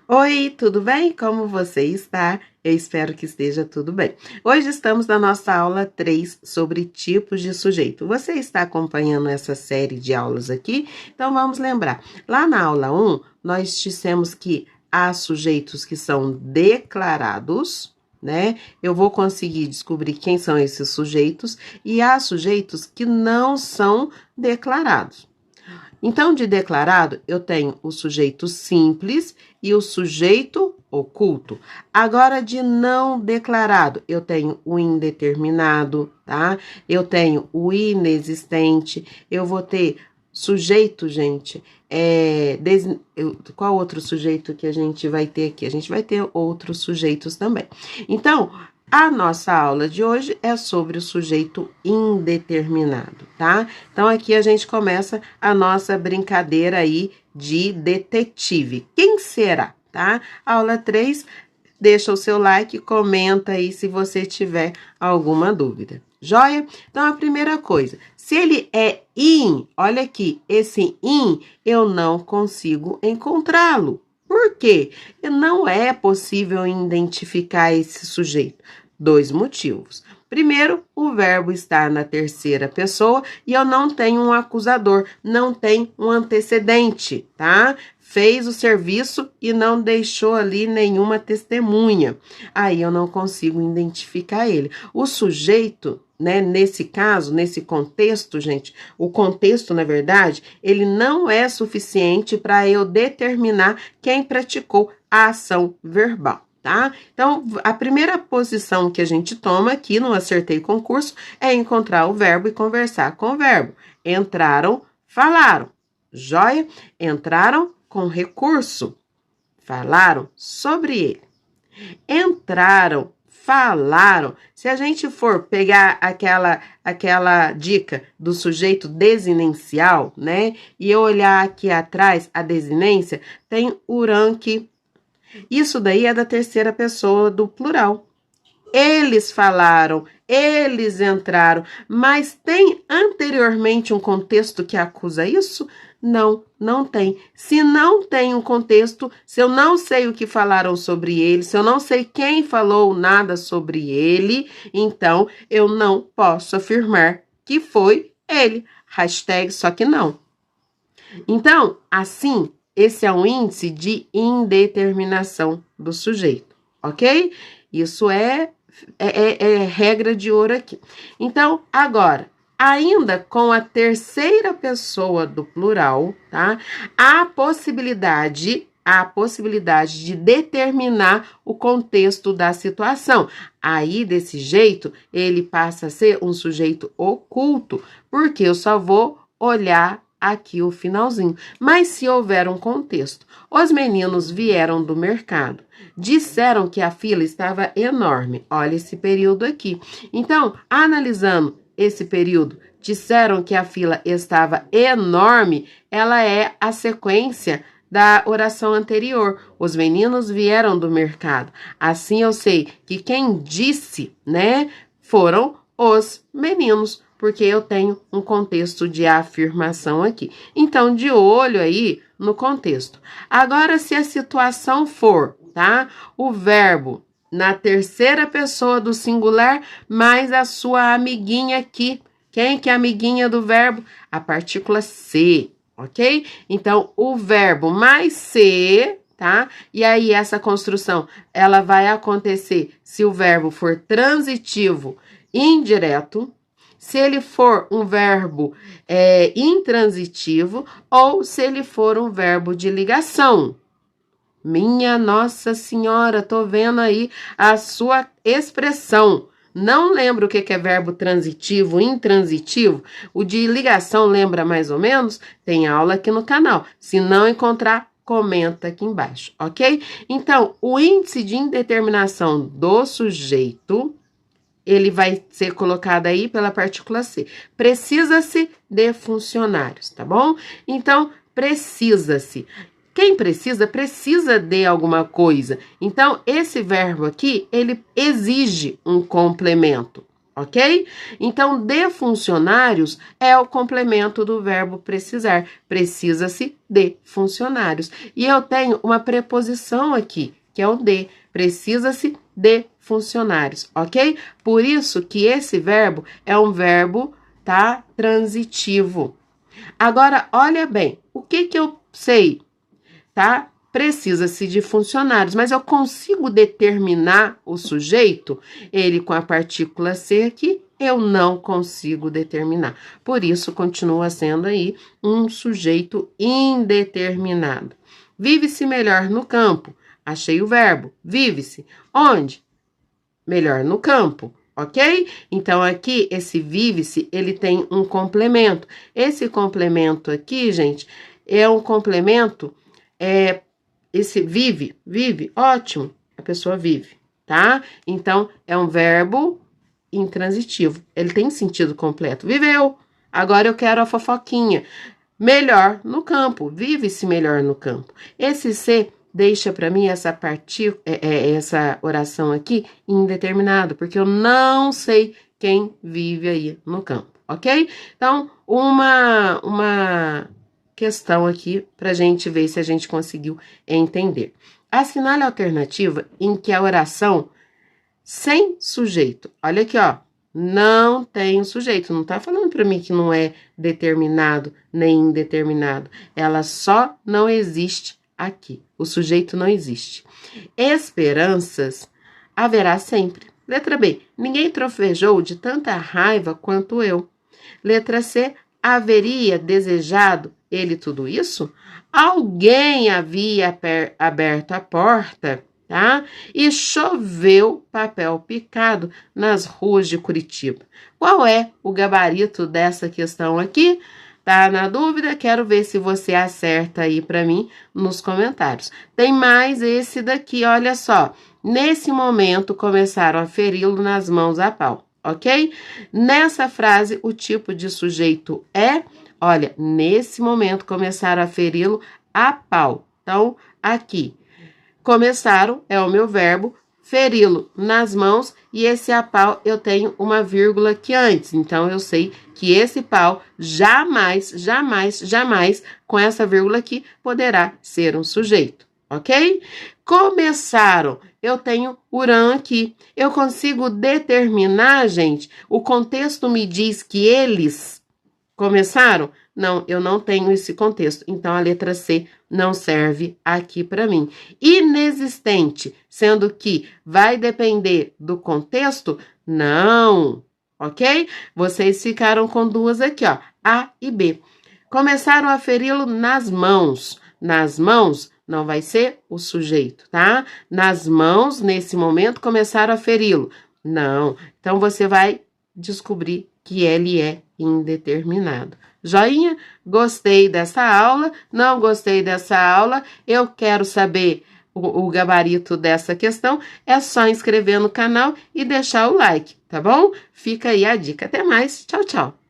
Oi, tudo bem? Como você está? Eu espero que esteja tudo bem. Hoje estamos na nossa aula 3 sobre tipos de sujeito. Você está acompanhando essa série de aulas aqui? Então vamos lembrar. Lá na aula 1, nós dissemos que há sujeitos que são declarados, né? Eu vou conseguir descobrir quem são esses sujeitos e há sujeitos que não são declarados. Então, de declarado, eu tenho o sujeito simples e o sujeito oculto. Agora, de não declarado, eu tenho o indeterminado, tá? Eu tenho o inexistente, eu vou ter sujeito, gente, qual outro sujeito que a gente vai ter aqui? A gente vai ter outros sujeitos também. Então, a nossa aula de hoje é sobre o sujeito indeterminado, tá? Então, aqui a gente começa a nossa brincadeira aí de detetive. Quem será, tá? Aula 3, deixa o seu like, comenta aí se você tiver alguma dúvida. Joia? Então, a primeira coisa, se ele é in, olha aqui, esse in, eu não consigo encontrá-lo. Por quê? Não é possível identificar esse sujeito. Dois motivos. Primeiro, o verbo está na terceira pessoa e eu não tenho um acusador, não tem um antecedente, tá? Fez o serviço e não deixou ali nenhuma testemunha. Aí eu não consigo identificar ele. O sujeito, né, nesse caso, nesse contexto, gente, o contexto, na verdade, ele não é suficiente para eu determinar quem praticou a ação verbal. Tá? Então, a primeira posição que a gente toma aqui no Acertei Concurso é encontrar o verbo e conversar com o verbo. Entraram, falaram. Joia? Entraram com recurso. Falaram sobre ele. Entraram, falaram. Se a gente for pegar aquela dica do sujeito desinencial, né? E eu olhar aqui atrás a desinência, tem uranque. Isso daí é da terceira pessoa do plural. Eles falaram, eles entraram, mas tem anteriormente um contexto que acusa isso? Não, não tem. Se não tem um contexto, se eu não sei o que falaram sobre ele, se eu não sei quem falou nada sobre ele, então eu não posso afirmar que foi ele. Hashtag só que não. Então, assim, esse é um índice de indeterminação do sujeito, ok? Isso é regra de ouro aqui. Então, agora, ainda com a terceira pessoa do plural, tá? Há possibilidade de determinar o contexto da situação. Aí, desse jeito, ele passa a ser um sujeito oculto, porque eu só vou olhar aqui o finalzinho. Mas se houver um contexto, os meninos vieram do mercado, disseram que a fila estava enorme. Olha esse período aqui. Então, analisando esse período, disseram que a fila estava enorme, ela é a sequência da oração anterior. Os meninos vieram do mercado. Assim eu sei que quem disse, né, foram os meninos, porque eu tenho um contexto de afirmação aqui. Então, de olho aí no contexto. Agora, se a situação for, tá? O verbo na terceira pessoa do singular, mais a sua amiguinha aqui. Quem que é a amiguinha do verbo? A partícula ser, ok? Então, o verbo mais ser, tá? E aí, essa construção, ela vai acontecer se o verbo for transitivo indireto, se ele for um verbo intransitivo ou se ele for um verbo de ligação. Minha Nossa Senhora, tô vendo aí a sua expressão. Não lembro o que é verbo transitivo, intransitivo. O de ligação lembra mais ou menos? Tem aula aqui no canal. Se não encontrar, comenta aqui embaixo, ok? Então, o índice de indeterminação do sujeito, ele vai ser colocado aí pela partícula C. Precisa-se de funcionários, tá bom? Então, precisa-se. Quem precisa, precisa de alguma coisa. Então, esse verbo aqui, ele exige um complemento. ok? Então, de funcionários é o complemento do verbo precisar. Precisa-se de funcionários. E eu tenho uma preposição aqui, que é o de. Precisa-se de funcionários, ok? Por isso que esse verbo é um verbo, tá, transitivo. Agora, olha bem, o que eu sei, tá? Precisa-se de funcionários, mas eu consigo determinar o sujeito, ele com a partícula ser aqui, eu não consigo determinar. Por isso, continua sendo aí um sujeito indeterminado. Vive-se melhor no campo. Achei o verbo. Vive-se. Onde? Melhor no campo. Ok? Então, aqui, esse vive-se, ele tem um complemento. Esse complemento aqui, gente, é um complemento, esse vive, ótimo, a pessoa vive, tá? Então, é um verbo intransitivo. Ele tem sentido completo. Viveu. Agora eu quero a fofoquinha. Melhor no campo. Vive-se melhor no campo. Esse ser deixa para mim essa essa oração aqui indeterminado, porque eu não sei quem vive aí no campo, ok? Então, uma questão aqui para gente ver se a gente conseguiu entender. Assinale a alternativa em que a oração sem sujeito, olha aqui, ó, não tem sujeito, não tá falando para mim que não é determinado nem indeterminado, ela só não existe aqui, o sujeito não existe. Esperanças haverá sempre. Letra B, ninguém trofejou de tanta raiva quanto eu. Letra C, haveria desejado ele tudo isso? Alguém havia aberto a porta, tá? E choveu papel picado nas ruas de Curitiba. Qual é o gabarito dessa questão aqui? Tá na dúvida? Quero ver se você acerta aí para mim nos comentários. Tem mais esse daqui, olha só. Nesse momento começaram a feri-lo nas mãos a pau, ok? Nessa frase, o tipo de sujeito é, olha, nesse momento começaram a feri-lo a pau. Então, aqui, começaram é o meu verbo, feri-lo nas mãos, e esse a pau eu tenho uma vírgula aqui antes. Então, eu sei que esse pau jamais, com essa vírgula aqui, poderá ser um sujeito, ok? Começaram, eu tenho urã aqui. Eu consigo determinar, gente, o contexto me diz que eles começaram? Não, eu não tenho esse contexto. Então, a letra C não serve aqui para mim. Inexistente, sendo que vai depender do contexto? Não, ok? Vocês ficaram com duas aqui, ó, A e B. Começaram a feri-lo nas mãos. Nas mãos não vai ser o sujeito, tá? Nas mãos, nesse momento, começaram a feri-lo. Não. Então, você vai descobrir que ele é indeterminado. Joinha? Gostei dessa aula? Não gostei dessa aula? Eu quero saber o gabarito dessa questão. É só inscrever no canal e deixar o like, tá bom? Fica aí a dica. Até mais. Tchau, tchau.